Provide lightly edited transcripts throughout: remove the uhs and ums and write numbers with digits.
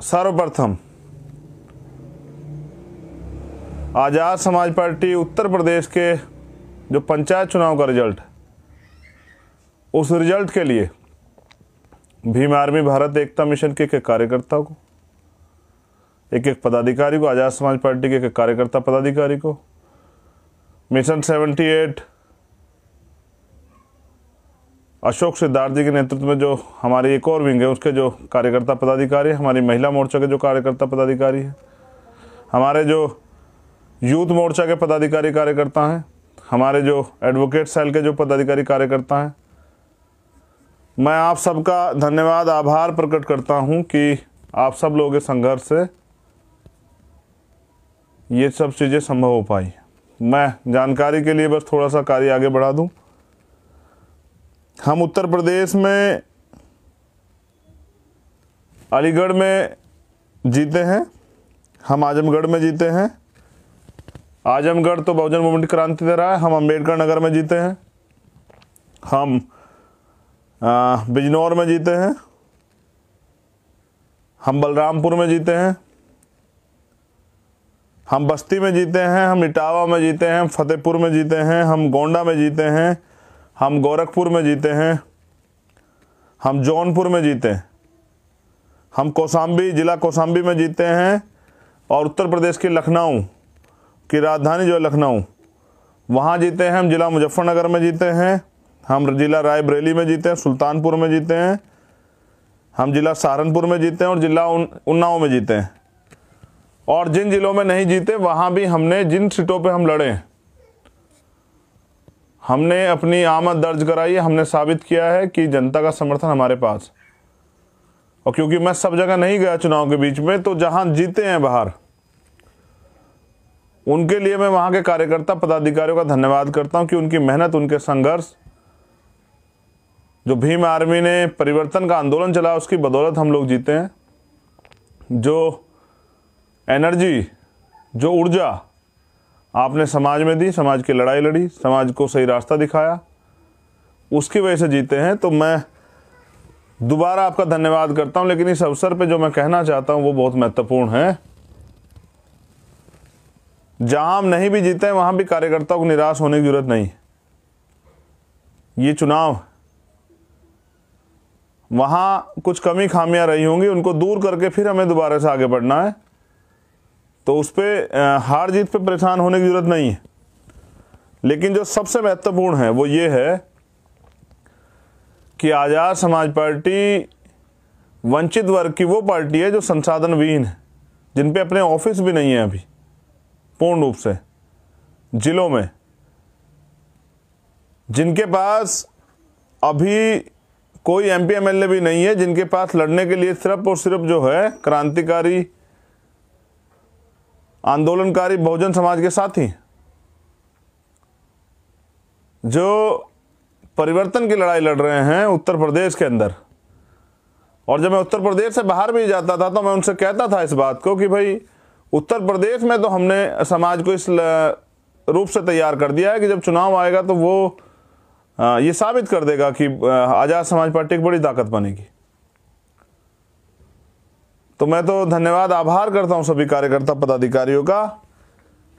सर्वप्रथम आज़ाद समाज पार्टी उत्तर प्रदेश के जो पंचायत चुनाव का रिजल्ट, उस रिजल्ट के लिए भीम आर्मी भारत एकता मिशन के एक कार्यकर्ता को, एक पदाधिकारी को, आज़ाद समाज पार्टी के एक कार्यकर्ता पदाधिकारी को, मिशन 78 अशोक सिद्धार्थ जी के नेतृत्व में जो हमारी एक और विंग है उसके जो कार्यकर्ता पदाधिकारी, हमारी महिला मोर्चा के जो कार्यकर्ता पदाधिकारी हैं, हमारे जो यूथ मोर्चा के पदाधिकारी कार्यकर्ता हैं, हमारे जो एडवोकेट सेल के जो पदाधिकारी कार्यकर्ता हैं, मैं आप सबका धन्यवाद आभार प्रकट करता हूं कि आप सब लोगों के संघर्ष से ये सब चीज़ें संभव हो पाई। मैं जानकारी के लिए बस थोड़ा सा कार्य आगे बढ़ा दूं। हम उत्तर प्रदेश में अलीगढ़ में जीते हैं, हम आजमगढ़ में जीते हैं। आजमगढ़ तो बहुजन मूवमेंट क्रांति दे रहा है। हम अम्बेडकर नगर में जीते हैं, हम बिजनौर में जीते हैं, हम बलरामपुर में जीते हैं, हम बस्ती में जीते हैं, हम इटावा में जीते हैं, हम फतेहपुर में जीते हैं, हम गोंडा में जीते हैं, हम गोरखपुर में जीते हैं, हम जौनपुर में जीते हैं, हम कौशाम्बी जिला कौशाम्बी में जीते हैं, और उत्तर प्रदेश की लखनऊ की राजधानी जो है लखनऊ, वहाँ जीते हैं। हम जिला मुजफ्फरनगर में जीते हैं, हम जिला रायबरेली में जीते हैं, सुल्तानपुर में जीते हैं, हम जिला सहारनपुर में जीते हैं और जिला उन्नाव में जीते हैं। और जिन जिलों में नहीं जीते वहाँ भी हमने जिन सीटों पे हम लड़े हमने अपनी आमद दर्ज कराई है। हमने साबित किया है कि जनता का समर्थन हमारे पास, और क्योंकि मैं सब जगह नहीं गया चुनाव के बीच में, तो जहाँ जीते हैं बाहर उनके लिए मैं वहाँ के कार्यकर्ता पदाधिकारियों का धन्यवाद करता हूँ कि उनकी मेहनत, उनके संघर्ष, जो भीम आर्मी ने परिवर्तन का आंदोलन चला उसकी बदौलत हम लोग जीते हैं। जो एनर्जी, जो ऊर्जा आपने समाज में दी, समाज की लड़ाई लड़ी, समाज को सही रास्ता दिखाया, उसकी वजह से जीते हैं। तो मैं दोबारा आपका धन्यवाद करता हूं। लेकिन इस अवसर पे जो मैं कहना चाहता हूं वो बहुत महत्वपूर्ण है। जहां हम नहीं भी जीते हैं वहां भी कार्यकर्ताओं को निराश होने की जरूरत नहीं। ये चुनाव, वहां कुछ कमी खामियां रही होंगी, उनको दूर करके फिर हमें दोबारा से आगे बढ़ना है। तो उस पर हार जीत पे परेशान होने की जरूरत नहीं है। लेकिन जो सबसे महत्वपूर्ण है वो ये है कि आज़ाद समाज पार्टी वंचित वर्ग की वो पार्टी है जो संसाधनविहीन है, जिन पे अपने ऑफिस भी नहीं है अभी पूर्ण रूप से जिलों में, जिनके पास अभी कोई एमपी एमएलए भी नहीं है, जिनके पास लड़ने के लिए सिर्फ और सिर्फ जो है क्रांतिकारी आंदोलनकारी बहुजन समाज के साथी, जो परिवर्तन की लड़ाई लड़ रहे हैं उत्तर प्रदेश के अंदर। और जब मैं उत्तर प्रदेश से बाहर भी जाता था तो मैं उनसे कहता था इस बात को कि भाई उत्तर प्रदेश में तो हमने समाज को इस रूप से तैयार कर दिया है कि जब चुनाव आएगा तो वो ये साबित कर देगा कि आज़ाद समाज पार्टी एक बड़ी ताकत बनेगी। तो मैं तो धन्यवाद आभार करता हूं सभी कार्यकर्ता पदाधिकारियों का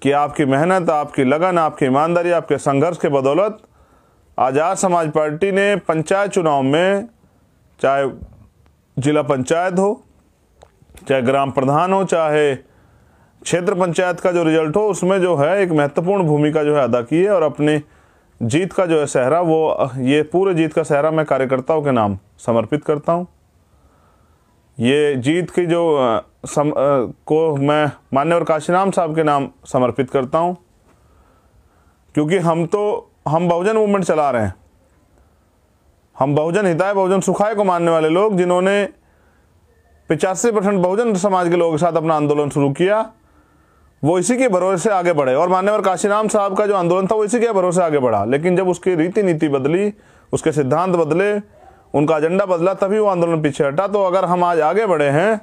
कि आपकी मेहनत, आपकी लगन, आपकी ईमानदारी, आपके संघर्ष के बदौलत आज़ाद समाज पार्टी ने पंचायत चुनाव में, चाहे जिला पंचायत हो, चाहे ग्राम प्रधान हो, चाहे क्षेत्र पंचायत का जो रिजल्ट हो, उसमें जो है एक महत्वपूर्ण भूमिका जो है अदा की है। और अपनी जीत का जो है सहरा, वो ये पूरे जीत का सहरा मैं कार्यकर्ताओं के नाम समर्पित करता हूँ। ये जीत की जो को मैं मान्यवर काशीराम साहब के नाम समर्पित करता हूँ, क्योंकि हम बहुजन मूवमेंट चला रहे हैं। हम बहुजन हिताय बहुजन सुखाय को मानने वाले लोग, जिन्होंने 85% बहुजन समाज के लोगों के साथ अपना आंदोलन शुरू किया, वो इसी के भरोसे से आगे बढ़े। और मान्यवर काशीराम साहब का जो आंदोलन था वो इसी के भरोसे आगे बढ़ा। लेकिन जब उसकी रीति नीति बदली, उसके सिद्धांत बदले, उनका एजेंडा बदला, तभी वो आंदोलन पीछे हटा। तो अगर हम आज आगे बढ़े हैं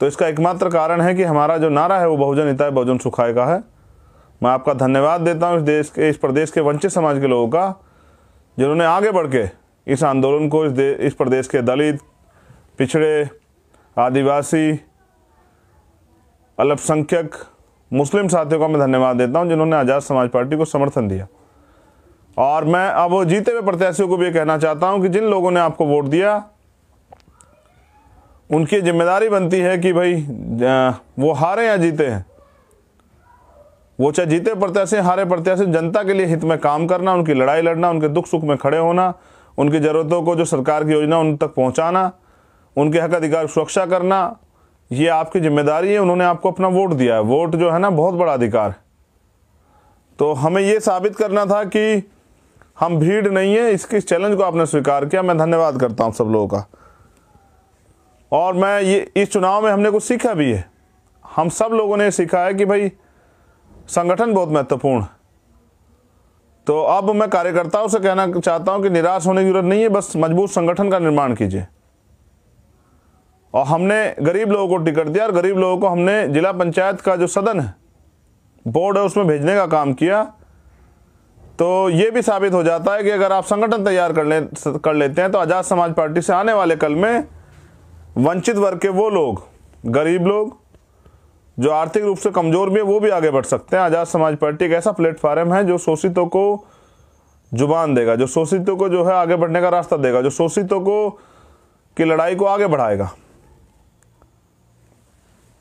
तो इसका एकमात्र कारण है कि हमारा जो नारा है वो बहुजन हिताय बहुजन सुखाय का है। मैं आपका धन्यवाद देता हूँ इस प्रदेश के वंचित समाज के लोगों का, जिन्होंने आगे बढ़ के इस आंदोलन को इस प्रदेश के दलित, पिछड़े, आदिवासी, अल्पसंख्यक, मुस्लिम साथियों का मैं धन्यवाद देता हूं जिन्होंने आज़ाद समाज पार्टी को समर्थन दिया। और मैं अब जीते हुए प्रत्याशियों को भी कहना चाहता हूं कि जिन लोगों ने आपको वोट दिया उनकी जिम्मेदारी बनती है कि भाई वो हारे या जीते हैं, वो चाहे जीते प्रत्याशी हारे प्रत्याशी, जनता के लिए हित में काम करना, उनकी लड़ाई लड़ना, उनके दुख सुख में खड़े होना, उनकी ज़रूरतों को जो सरकार की योजना उन तक पहुंचाना, उनके हक अधिकार की सुरक्षा करना, ये आपकी जिम्मेदारी है। उन्होंने आपको अपना वोट दिया है। वोट जो है ना बहुत बड़ा अधिकार है। तो हमें ये साबित करना था कि हम भीड़ नहीं है। इस चैलेंज को आपने स्वीकार किया, मैं धन्यवाद करता हूँ सब लोगों का। और मैं ये इस चुनाव में हमने कुछ सीखा भी है। हम सब लोगों ने सीखा है कि भाई संगठन बहुत महत्वपूर्ण है। तो अब मैं कार्यकर्ताओं से कहना चाहता हूं कि निराश होने की जरूरत नहीं है, बस मजबूत संगठन का निर्माण कीजिए। और हमने गरीब लोगों को टिकट दिया और गरीब लोगों को हमने जिला पंचायत का जो सदन है, बोर्ड है, उसमें भेजने का काम किया। तो ये भी साबित हो जाता है कि अगर आप संगठन तैयार कर लेते हैं तो आज़ाद समाज पार्टी से आने वाले कल में वंचित वर्ग के वो लोग, गरीब लोग, जो आर्थिक रूप से कमजोर भी है, वो भी आगे बढ़ सकते हैं। आज़ाद समाज पार्टी एक ऐसा प्लेटफार्म है जो शोषितों को जुबान देगा, जो शोषितों को जो है आगे बढ़ने का रास्ता देगा, जो शोषितों को की लड़ाई को आगे बढ़ाएगा।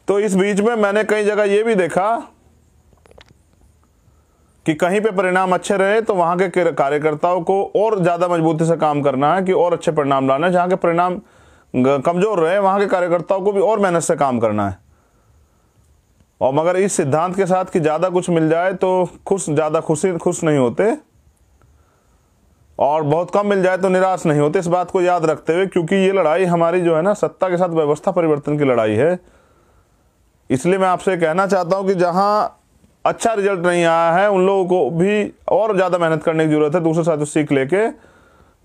तो इस बीच में मैंने कई जगह ये भी देखा कि कहीं पे परिणाम अच्छे रहे तो वहां के कार्यकर्ताओं को और ज़्यादा मजबूती से काम करना है कि और अच्छे परिणाम लाना है। जहाँ के परिणाम कमज़ोर रहे वहाँ के कार्यकर्ताओं को भी और मेहनत से काम करना है। और मगर इस सिद्धांत के साथ कि ज़्यादा कुछ मिल जाए तो ज़्यादा खुश नहीं होते और बहुत कम मिल जाए तो निराश नहीं होते। इस बात को याद रखते हुए, क्योंकि ये लड़ाई हमारी जो है ना सत्ता के साथ व्यवस्था परिवर्तन की लड़ाई है, इसलिए मैं आपसे कहना चाहता हूँ कि जहाँ अच्छा रिजल्ट नहीं आया है उन लोगों को भी और ज़्यादा मेहनत करने की ज़रूरत है, दूसरे साथ सीख लेके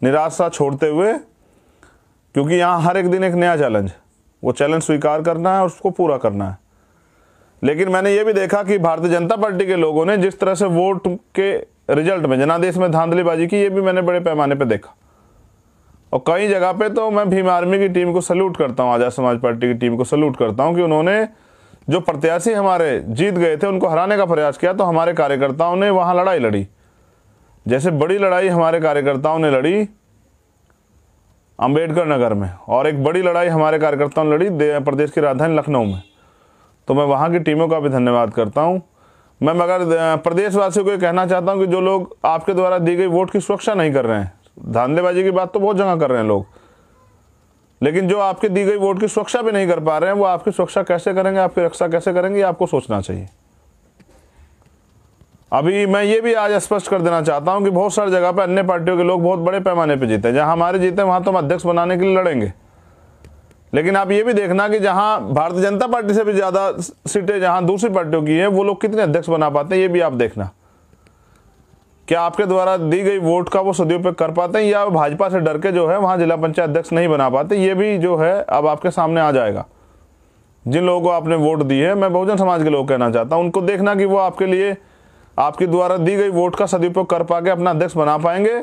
निराशा छोड़ते हुए, क्योंकि यहाँ हर एक दिन एक नया चैलेंज, वो चैलेंज स्वीकार करना है और उसको पूरा करना है। लेकिन मैंने ये भी देखा कि भारतीय जनता पार्टी के लोगों ने जिस तरह से वोट के रिजल्ट में जनादेश में धांधलीबाजी की, ये भी मैंने बड़े पैमाने पे देखा। और कई जगह पे तो मैं भीम आर्मी की टीम को सल्यूट करता हूँ, आज़ाद समाज पार्टी की टीम को सल्यूट करता हूँ कि उन्होंने जो प्रत्याशी हमारे जीत गए थे उनको हराने का प्रयास किया। तो हमारे कार्यकर्ताओं ने वहाँ लड़ाई लड़ी, जैसे बड़ी लड़ाई हमारे कार्यकर्ताओं ने लड़ी अंबेडकर नगर में, और एक बड़ी लड़ाई हमारे कार्यकर्ताओं ने लड़ी प्रदेश की राजधानी लखनऊ में। तो मैं वहाँ की टीमों का भी धन्यवाद करता हूँ। मैं मगर प्रदेशवासियों को ये कहना चाहता हूँ कि जो लोग आपके द्वारा दी गई वोट की सुरक्षा नहीं कर रहे हैं, धांधलेबाजी की बात तो बहुत जगह कर रहे हैं लोग, लेकिन जो आपके दी गई वोट की सुरक्षा भी नहीं कर पा रहे हैं, वो आपकी सुरक्षा कैसे करेंगे, आपकी रक्षा कैसे करेंगे, ये आपको सोचना चाहिए। अभी मैं ये भी आज स्पष्ट कर देना चाहता हूँ कि बहुत सारी जगह पर अन्य पार्टियों के लोग बहुत बड़े पैमाने पर जीते, जहाँ हमारे जीते वहाँ तो हम अध्यक्ष बनाने के लिए लड़ेंगे। लेकिन आप ये भी देखना कि जहां भारतीय जनता पार्टी से भी ज़्यादा सीटें जहां दूसरी पार्टियों की हैं, वो लोग कितने अध्यक्ष बना पाते हैं, ये भी आप देखना। क्या आपके द्वारा दी गई वोट का वो सदुपयोग कर पाते हैं, या भाजपा से डर के जो है वहां जिला पंचायत अध्यक्ष नहीं बना पाते, ये भी जो है अब आपके सामने आ जाएगा। जिन लोगों को आपने वोट दी है, मैं बहुजन समाज के लोग कहना चाहता हूँ, उनको देखना कि वो आपके लिए आपके द्वारा दी गई वोट का सदुपयोग कर पाके अपना अध्यक्ष बना पाएंगे,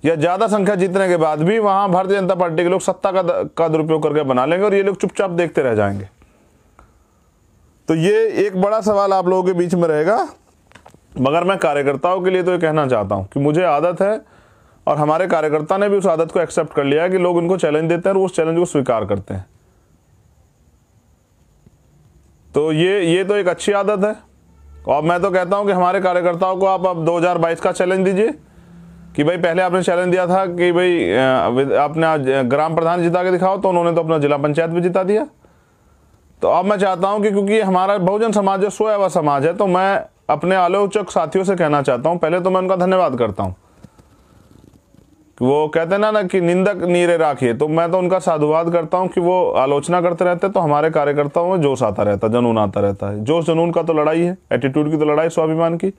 या ज़्यादा संख्या जीतने के बाद भी वहाँ भारतीय जनता पार्टी के लोग सत्ता का दुरुपयोग करके बना लेंगे और ये लोग चुपचाप देखते रह जाएंगे। तो ये एक बड़ा सवाल आप लोगों के बीच में रहेगा। मगर मैं कार्यकर्ताओं के लिए तो ये कहना चाहता हूँ कि मुझे आदत है, और हमारे कार्यकर्ता ने भी उस आदत को एक्सेप्ट कर लिया है कि लोग उनको चैलेंज देते हैं और उस चैलेंज को स्वीकार करते हैं। तो ये तो एक अच्छी आदत है। और मैं तो कहता हूँ कि हमारे कार्यकर्ताओं को आप अब 2022 का चैलेंज दीजिए कि भाई पहले आपने चैलेंज दिया था कि भाई आपने ग्राम प्रधान जिता के दिखाओ, तो उन्होंने तो अपना जिला पंचायत भी जिता दिया। तो अब मैं चाहता हूं कि क्योंकि हमारा बहुजन समाज जो सोया हुआ समाज है, तो मैं अपने आलोचक साथियों से कहना चाहता हूं, पहले तो मैं उनका धन्यवाद करता हूं। वो कहते हैं ना कि निंदक नीरे राखिए, तो मैं तो उनका साधुवाद करता हूं कि वो आलोचना करते रहते, तो हमारे कार्यकर्ताओं में जोश आता रहता, जुनून आता रहता है। जोश जुनून का तो लड़ाई है, एटीट्यूड की तो लड़ाई, स्वाभिमान की।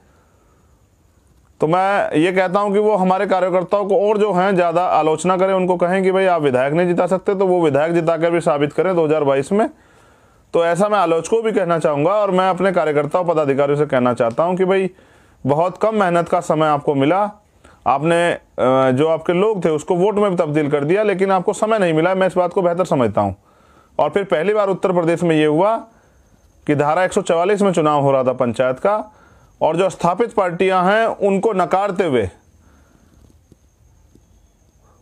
तो मैं ये कहता हूं कि वो हमारे कार्यकर्ताओं को और जो हैं ज़्यादा आलोचना करें, उनको कहें कि भाई आप विधायक नहीं जिता सकते, तो वो विधायक जिता कर भी साबित करें 2022 में। तो ऐसा मैं आलोचकों को भी कहना चाहूँगा, और मैं अपने कार्यकर्ताओं पदाधिकारियों से कहना चाहता हूँ कि भाई बहुत कम मेहनत का समय आपको मिला, आपने जो आपके लोग थे उसको वोट में भी तब्दील कर दिया, लेकिन आपको समय नहीं मिला। मैं इस बात को बेहतर समझता हूँ। और फिर पहली बार उत्तर प्रदेश में ये हुआ कि धारा 144 में चुनाव हो रहा था पंचायत का, और जो स्थापित पार्टियां हैं उनको नकारते हुए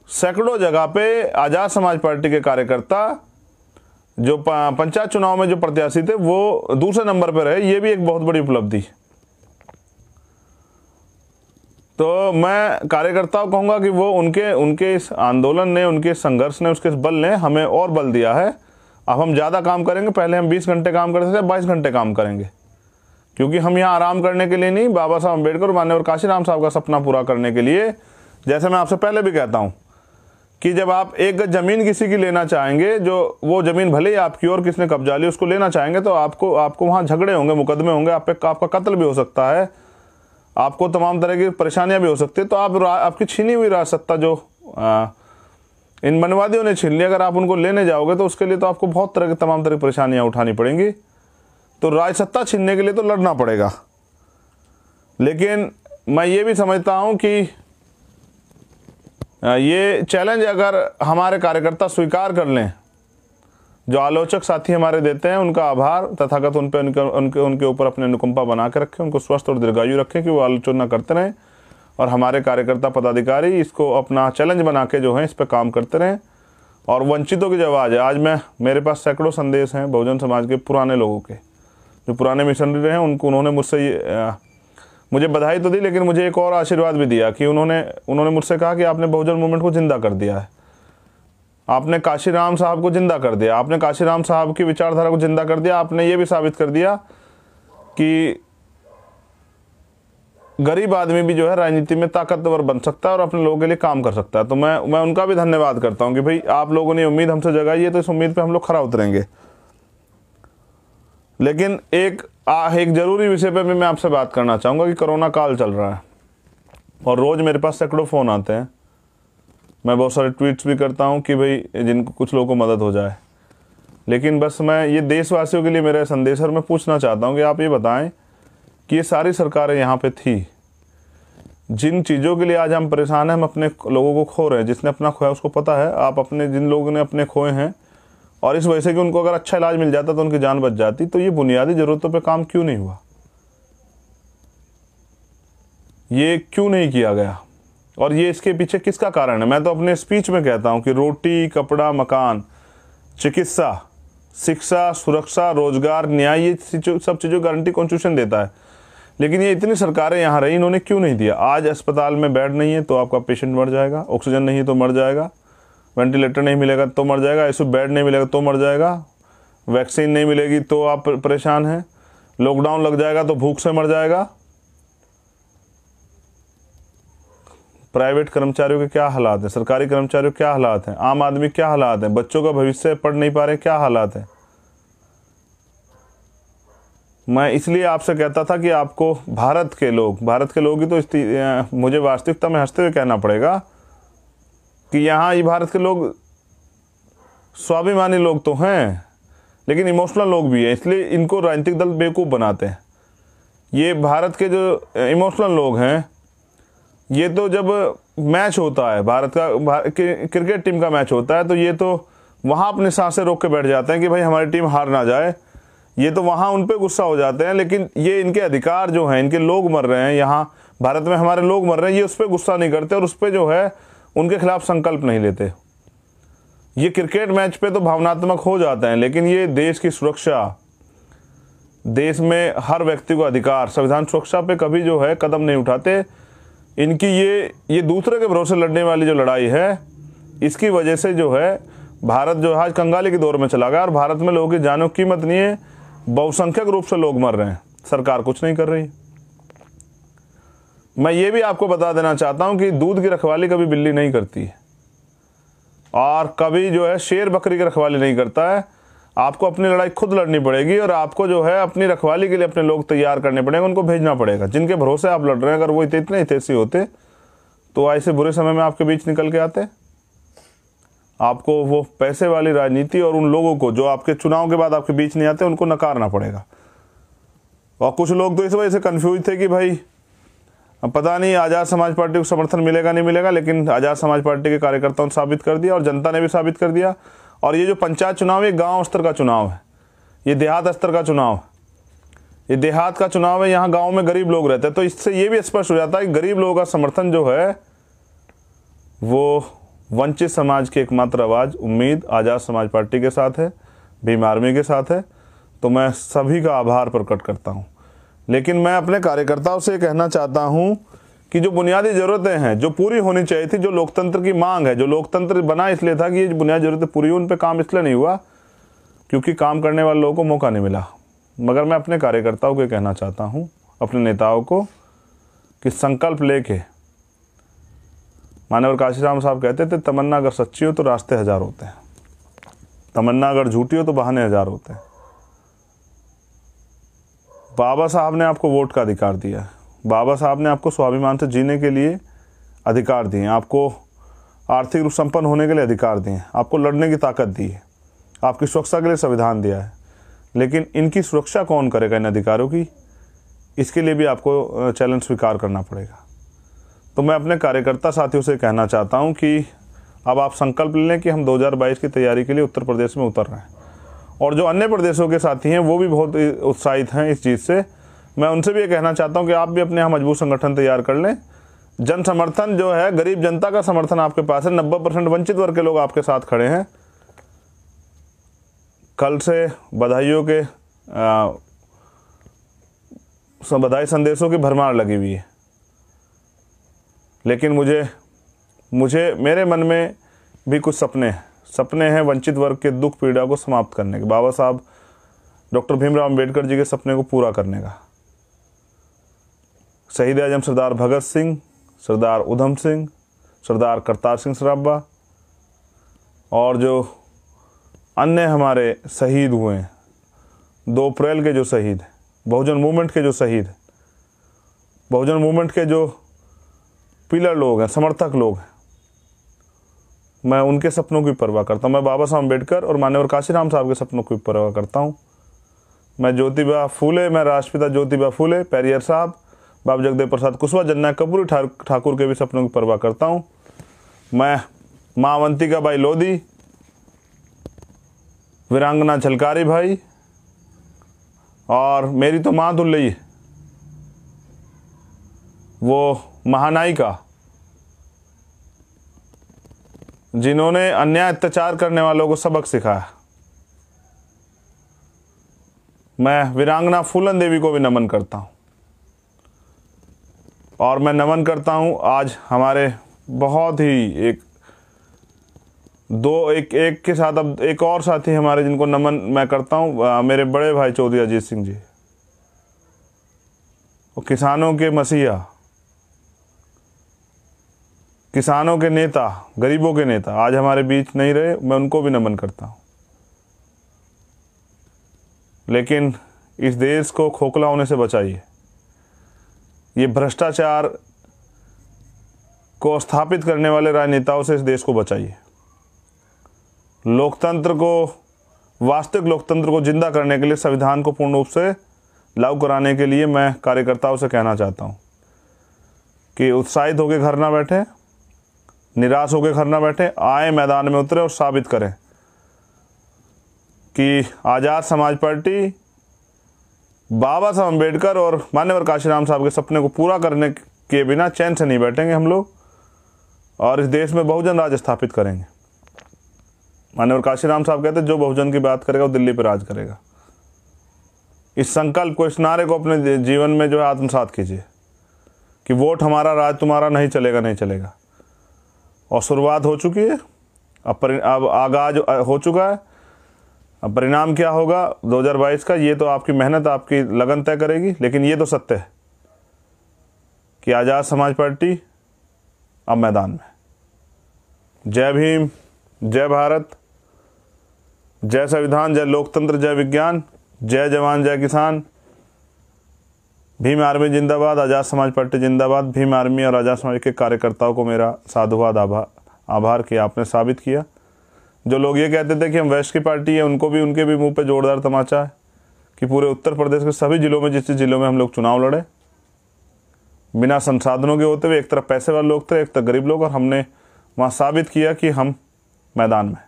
सैकड़ों जगह पे आजाद समाज पार्टी के कार्यकर्ता जो पंचायत चुनाव में जो प्रत्याशी थे वो दूसरे नंबर पर रहे। ये भी एक बहुत बड़ी उपलब्धि। तो मैं कार्यकर्ताओं कहूँगा कि वो उनके इस आंदोलन ने, उनके संघर्ष ने, उसके बल ने हमें और बल दिया है। अब हम ज़्यादा काम करेंगे। पहले हम 20 घंटे काम करते थे, 22 घंटे काम करेंगे, क्योंकि हम यहाँ आराम करने के लिए नहीं, बाबा साहब अम्बेडकर और माननीय काशीराम साहब का सपना पूरा करने के लिए। जैसे मैं आपसे पहले भी कहता हूँ कि जब आप एक गज जमीन किसी की लेना चाहेंगे, जो वो जमीन भले ही आपकी और किसने कब्जा ली, उसको लेना चाहेंगे तो आपको वहाँ झगड़े होंगे, मुकदमे होंगे, आपका कत्ल भी हो सकता है, आपको तमाम तरह की परेशानियां भी हो सकती है। तो आपकी छीनी हुई राज सत्ता जो इन मनवादियों ने छीन ली, अगर आप उनको लेने जाओगे तो उसके लिए तो आपको बहुत तरह की तमाम तरह की परेशानियां उठानी पड़ेंगी। तो राज सत्ता छीनने के लिए तो लड़ना पड़ेगा। लेकिन मैं ये भी समझता हूं कि ये चैलेंज अगर हमारे कार्यकर्ता स्वीकार कर लें, जो आलोचक साथी हमारे देते हैं उनका आभार तथागत उन पे उनके ऊपर अपने अनुकंपा बना के रखें, उनको स्वस्थ और दीर्घायु रखें कि वो आलोचना करते रहें, और हमारे कार्यकर्ता पदाधिकारी इसको अपना चैलेंज बना के जो है इस पर काम करते रहें। और वंचितों की जो आवाज़ है, आज मेरे पास सैकड़ों संदेश हैं बहुजन समाज के पुराने लोगों के, जो पुराने मिशनरी रहे हैं। उन्होंने मुझे बधाई तो दी, लेकिन मुझे एक और आशीर्वाद भी दिया कि उन्होंने मुझसे कहा कि आपने बहुजन मूवमेंट को जिंदा कर दिया है, आपने काशीराम साहब को जिंदा कर दिया, आपने काशीराम साहब की विचारधारा को जिंदा कर दिया, आपने ये भी साबित कर दिया कि गरीब आदमी भी जो है राजनीति में ताकतवर बन सकता है और अपने लोगों के लिए काम कर सकता है। तो मैं उनका भी धन्यवाद करता हूं कि भाई आप लोगों ने उम्मीद हमसे जगाई है, तो इस उम्मीद पे हम लोग खरा उतरेंगे। लेकिन एक जरूरी विषय पे भी मैं आपसे बात करना चाहूँगा कि कोरोना काल चल रहा है और रोज़ मेरे पास सैकड़ों फ़ोन आते हैं, मैं बहुत सारे ट्वीट्स भी करता हूँ कि भाई जिनको कुछ लोगों को मदद हो जाए। लेकिन बस मैं ये देशवासियों के लिए मेरा संदेश है और मैं पूछना चाहता हूँ कि आप ये बताएं कि ये सारी सरकारें यहाँ पे थी, जिन चीज़ों के लिए आज हम परेशान हैं, हम अपने लोगों को खो रहे हैं। जिसने अपना खोया उसको पता है। आप जिन लोगों ने अपने खोए हैं और इस वजह से कि उनको अगर अच्छा इलाज मिल जाता तो उनकी जान बच जाती, तो ये बुनियादी ज़रूरतों पे काम क्यों नहीं हुआ, ये क्यों नहीं किया गया, और ये इसके पीछे किसका कारण है? मैं तो अपने स्पीच में कहता हूँ कि रोटी, कपड़ा, मकान, चिकित्सा, शिक्षा, सुरक्षा, रोजगार, न्याय, ये सब चीज़ों गारंटी कॉन्स्टिट्यूशन देता है। लेकिन ये इतनी सरकारें यहाँ रही, इन्होंने क्यों नहीं दिया? आज अस्पताल में बेड नहीं है तो आपका पेशेंट मर जाएगा, ऑक्सीजन नहीं है तो मर जाएगा, वेंटिलेटर नहीं मिलेगा तो मर जाएगा, आईसीयू बेड नहीं मिलेगा तो मर जाएगा, वैक्सीन नहीं मिलेगी तो आप परेशान हैं, लॉकडाउन लग जाएगा तो भूख से मर जाएगा। प्राइवेट कर्मचारियों के क्या हालात हैं, सरकारी कर्मचारियों के क्या हालात हैं, आम आदमी क्या हालात हैं, बच्चों का भविष्य पढ़ नहीं पा रहे क्या हालात हैं। मैं इसलिए आपसे कहता था कि आपको भारत के लोग ही तो मुझे वास्तविकता में हंसते हुए कहना पड़ेगा कि यहाँ ये भारत के लोग स्वाभिमानी लोग तो हैं, लेकिन इमोशनल लोग भी हैं, इसलिए इनको राजनीतिक दल बेवकूफ़ बनाते हैं। ये भारत के जो इमोशनल लोग हैं, ये तो जब मैच होता है भारत का क्रिकेट टीम का मैच होता है, तो ये तो वहाँ अपनी सांसें रोक के बैठ जाते हैं कि भाई हमारी टीम हार ना जाए। ये तो वहाँ उन पे गुस्सा हो जाते हैं, लेकिन ये इनके अधिकार जो हैं, इनके लोग मर रहे हैं, यहाँ भारत में हमारे लोग मर रहे हैं, ये उस पर गुस्सा नहीं करते और उस पर जो है उनके खिलाफ संकल्प नहीं लेते। ये क्रिकेट मैच पे तो भावनात्मक हो जाते हैं, लेकिन ये देश की सुरक्षा, देश में हर व्यक्ति को अधिकार, संविधान सुरक्षा पे कभी जो है कदम नहीं उठाते। इनकी ये दूसरे के भरोसे लड़ने वाली जो लड़ाई है, इसकी वजह से जो है भारत जो आज कंगाली के दौर में चला गया और भारत में लोगों की जानों की कीमत नहीं है, बहुसंख्यक रूप से लोग मर रहे हैं, सरकार कुछ नहीं कर रही। मैं ये भी आपको बता देना चाहता हूं कि दूध की रखवाली कभी बिल्ली नहीं करती है और कभी जो है शेर बकरी की रखवाली नहीं करता है। आपको अपनी लड़ाई खुद लड़नी पड़ेगी और आपको जो है अपनी रखवाली के लिए अपने लोग तैयार करने पड़ेंगे, उनको भेजना पड़ेगा। जिनके भरोसे आप लड़ रहे हैं, अगर वो इतने हितैषी होते तो ऐसे बुरे समय में आपके बीच निकल के आते। आपको वो पैसे वाली राजनीति और उन लोगों को जो आपके चुनाव के बाद आपके बीच नहीं आते, उनको नकारना पड़ेगा। और कुछ लोग तो इस वजह से कंफ्यूज थे कि भाई अब पता नहीं आज़ाद समाज पार्टी को समर्थन मिलेगा नहीं मिलेगा, लेकिन आज़ाद समाज पार्टी के कार्यकर्ताओं ने साबित कर दिया और जनता ने भी साबित कर दिया और ये जो पंचायत चुनाव है गांव स्तर का चुनाव है, ये देहात स्तर का चुनाव है, ये देहात का चुनाव है। यहाँ गांव में गरीब लोग रहते हैं, तो इससे ये भी स्पष्ट हो जाता है कि गरीब लोगों का समर्थन जो है वो वंचित समाज की एकमात्र आवाज़ उम्मीद आज़ाद समाज पार्टी के साथ है, भीम आर्मी के साथ है। तो मैं सभी का आभार प्रकट करता हूँ। लेकिन मैं अपने कार्यकर्ताओं से कहना चाहता हूँ कि जो बुनियादी ज़रूरतें हैं जो पूरी होनी चाहिए थी, जो लोकतंत्र की मांग है, जो लोकतंत्र बना इसलिए था कि ये बुनियादी ज़रूरतें पूरी हुई, उन पर काम इसलिए नहीं हुआ क्योंकि काम करने वाले लोगों को मौका नहीं मिला। मगर मैं अपने कार्यकर्ताओं को कहना चाहता हूँ, अपने नेताओं को, कि संकल्प लेके, मानवर काशीराम साहब कहते थे तमन्ना अगर सच्ची हो तो रास्ते हजार होते हैं, तमन्ना अगर झूठी हो तो बहाने हजार होते हैं। बाबा साहब ने आपको वोट का अधिकार दिया है, बाबा साहब ने आपको स्वाभिमान से जीने के लिए अधिकार दिए, आपको आर्थिक रूप संपन्न होने के लिए अधिकार दिए, आपको लड़ने की ताकत दी है, आपकी सुरक्षा के लिए संविधान दिया है। लेकिन इनकी सुरक्षा कौन करेगा, इन अधिकारों की? इसके लिए भी आपको चैलेंज स्वीकार करना पड़ेगा। तो मैं अपने कार्यकर्ता साथियों से कहना चाहता हूं कि अब आप संकल्प ले लें कि हम 2022 की तैयारी के लिए उत्तर प्रदेश में उतर रहे हैं। और जो अन्य प्रदेशों के साथी हैं वो भी बहुत उत्साहित हैं इस चीज़ से। मैं उनसे भी ये कहना चाहता हूं कि आप भी अपने यहाँ मजबूत संगठन तैयार कर लें। जन समर्थन जो है, गरीब जनता का समर्थन आपके पास है, 90% वंचित वर्ग के लोग आपके साथ खड़े हैं। कल से बधाइयों के बधाई संदेशों की भरमार लगी हुई है। लेकिन मुझे मेरे मन में भी कुछ सपने हैं वंचित वर्ग के दुख पीड़ा को समाप्त करने के, बाबा साहब डॉक्टर भीमराव अंबेडकर जी के सपने को पूरा करने का। शहीद आजम सरदार भगत सिंह, सरदार उधम सिंह, सरदार करतार सिंह सराभा और जो अन्य हमारे शहीद हुए हैं, 2 अप्रैल के जो शहीद, बहुजन मूवमेंट के जो शहीद, बहुजन मूवमेंट के जो पिलर लोग हैं, समर्थक लोग हैं, मैं उनके सपनों की परवाह करता हूँ। मैं बाबा साहब अम्बेडकर और माननीय काशीराम साहब के सपनों की परवाह करता हूँ। मैं ज्योतिबा फूले, मैं राष्ट्रपिता ज्योतिबा फूले, पेरियर साहब, बाबा जगदेव प्रसाद कुशवाहा, जननायक कर्पूरी ठाकुर के भी सपनों की परवाह करता हूँ। मैं माँ अवंतिका बाई लोधी, वीरांगना झलकारी भाई और मेरी तो माँ दुल्लई, वो महानायिका जिन्होंने अन्याय अत्याचार करने वालों को सबक सिखाया। मैं वीरांगना फूलन देवी को भी नमन करता हूँ। और मैं नमन करता हूँ आज हमारे बहुत ही एक के साथ अब एक और साथी हमारे जिनको नमन मैं करता हूँ, मेरे बड़े भाई चौधरी अजीत सिंह जी, वो किसानों के मसीहा, किसानों के नेता, गरीबों के नेता आज हमारे बीच नहीं रहे, मैं उनको भी नमन करता हूँ। लेकिन इस देश को खोखला होने से बचाइए, ये भ्रष्टाचार को स्थापित करने वाले राजनेताओं से इस देश को बचाइए। लोकतंत्र को, वास्तविक लोकतंत्र को जिंदा करने के लिए, संविधान को पूर्ण रूप से लागू कराने के लिए मैं कार्यकर्ताओं से कहना चाहता हूँ कि उत्साहित होकर घर ना बैठे, निराश होकर घर ना बैठे, आए मैदान में उतरे और साबित करें कि आज़ाद समाज पार्टी बाबा साहब अम्बेडकर और मान्यवर काशीराम साहब के सपने को पूरा करने के बिना चैन से नहीं बैठेंगे हम लोग, और इस देश में बहुजन राज स्थापित करेंगे। मान्यवर काशीराम साहब कहते जो बहुजन की बात करेगा वो दिल्ली पर राज करेगा। इस संकल्प को, इस नारे को अपने जीवन में जो है आत्मसात कीजिए कि वोट हमारा, राज तुम्हारा, नहीं चलेगा, नहीं चलेगा। और शुरुआत हो चुकी है, अब आगाज हो चुका है। अब परिणाम क्या होगा 2022 का, ये तो आपकी मेहनत, आपकी लगन तय करेगी। लेकिन ये तो सत्य है कि आज़ाद समाज पार्टी अब मैदान में। जय भीम, जय भारत, जय संविधान, जय लोकतंत्र, जय विज्ञान, जय जवान, जय किसान। भीम आर्मी जिंदाबाद, आज़ाद समाज पार्टी जिंदाबाद। भीम आर्मी और आज़ाद समाज के कार्यकर्ताओं को मेरा साधुवाद, आभार कि आपने साबित किया। जो लोग ये कहते थे कि हम वेस्ट की पार्टी है, उनके भी मुंह पे जोरदार तमाचा है कि पूरे उत्तर प्रदेश के सभी जिलों में, जिस जिलों में हम लोग चुनाव लड़े, बिना संसाधनों के होते हुए, एक तरफ पैसे वाले लोग थे, एक तरफ गरीब लोग, और हमने वहाँ साबित किया कि हम मैदान में।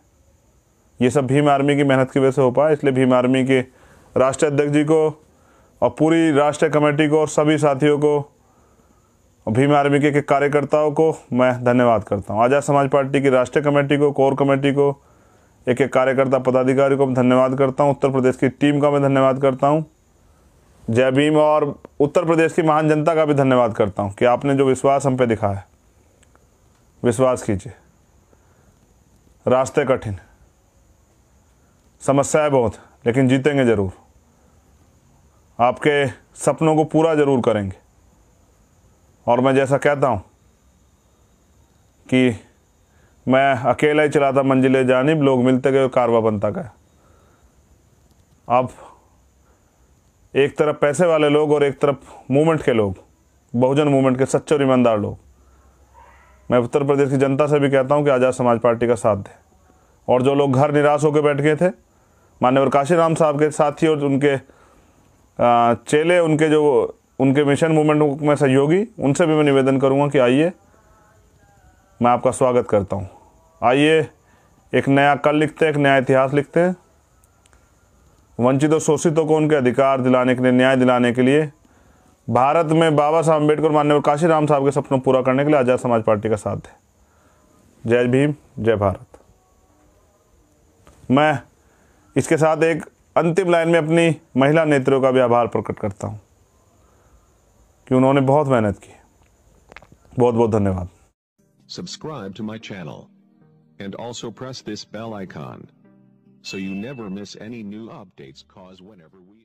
ये सब भीम आर्मी की मेहनत की वजह से हो पाया। इसलिए भीम आर्मी के राष्ट्रीय अध्यक्ष जी को और पूरी राष्ट्रीय कमेटी को और सभी साथियों को और भीम आर्मी के कार्यकर्ताओं को मैं धन्यवाद करता हूँ। आज़ाद समाज पार्टी की राष्ट्रीय कमेटी को, कोर कमेटी को, एक एक कार्यकर्ता पदाधिकारी को मैं धन्यवाद करता हूँ। उत्तर प्रदेश की टीम का मैं धन्यवाद करता हूँ। जय भीम। और उत्तर प्रदेश की महान जनता का भी धन्यवाद करता हूँ कि आपने जो विश्वास हम पे दिखाया है। विश्वास कीजिए, रास्ते कठिन, समस्याएं बहुत, लेकिन जीतेंगे ज़रूर। आपके सपनों को पूरा ज़रूर करेंगे। और मैं जैसा कहता हूँ कि मैं अकेला ही चलाता मंजिले जानिब, लोग मिलते गए कारवा बनता गया। अब एक तरफ पैसे वाले लोग और एक तरफ मूवमेंट के लोग, बहुजन मूवमेंट के सच्चे और ईमानदार लोग। मैं उत्तर प्रदेश की जनता से भी कहता हूं कि आज़ाद समाज पार्टी का साथ दें। और जो लोग घर निराश होकर बैठ गए थे, माननीय काशीराम साहब के साथी और उनके चेले, उनके मिशन मूवमेंट में सहयोगी, उनसे भी मैं निवेदन करूंगा कि आइए, मैं आपका स्वागत करता हूं। आइए, एक नया कल लिखते हैं, एक नया इतिहास लिखते हैं। वंचित और शोषितों को उनके अधिकार दिलाने के लिए, न्याय दिलाने के लिए, भारत में बाबा साहब अम्बेडकर, माननीय काशीराम साहब के सपनों पूरा करने के लिए आज़ाद समाज पार्टी का साथ है। जय भीम, जय भारत। मैं इसके साथ एक अंतिम लाइन में अपनी महिला नेत्रियों का भी आभार प्रकट करता हूं कि उन्होंने बहुत मेहनत की। बहुत बहुत धन्यवाद। Subscribe to my channel and also press this bell icon so you never miss any new updates, cause whenever we